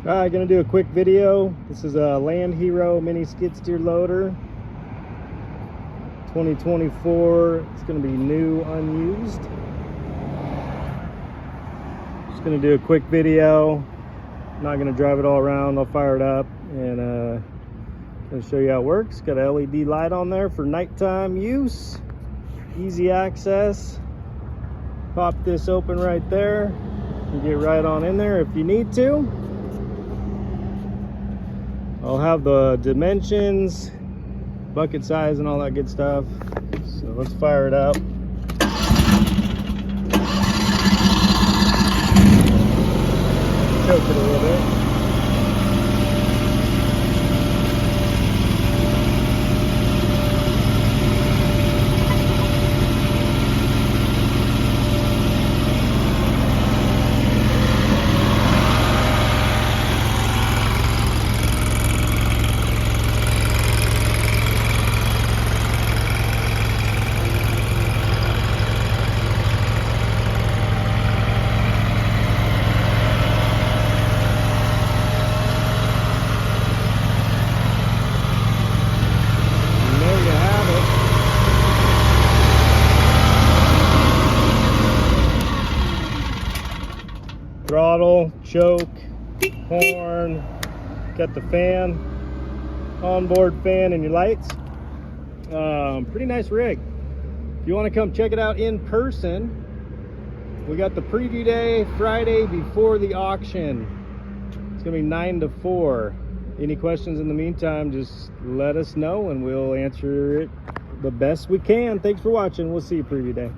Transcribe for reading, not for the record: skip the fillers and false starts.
Alright, gonna do a quick video. This is a LANDHERO mini skid steer loader, 2024. It's gonna be new, unused. Just gonna do a quick video. Not gonna drive it all around. I'll fire it up and gonna show you how it works. Got a LED light on there for nighttime use. Easy access. Pop this open right there. You get right on in there if you need to. I'll have the dimensions, bucket size, and all that good stuff. So let's fire it up. Choke it a little bit. Throttle, choke, horn, got the fan, onboard fan, and your lights. Pretty nice rig. If you want to come check it out in person, we got the preview day Friday before the auction. It's gonna be 9 to 4. Any questions in the meantime, just let us know and we'll answer it the best we can. Thanks for watching. We'll see you preview day.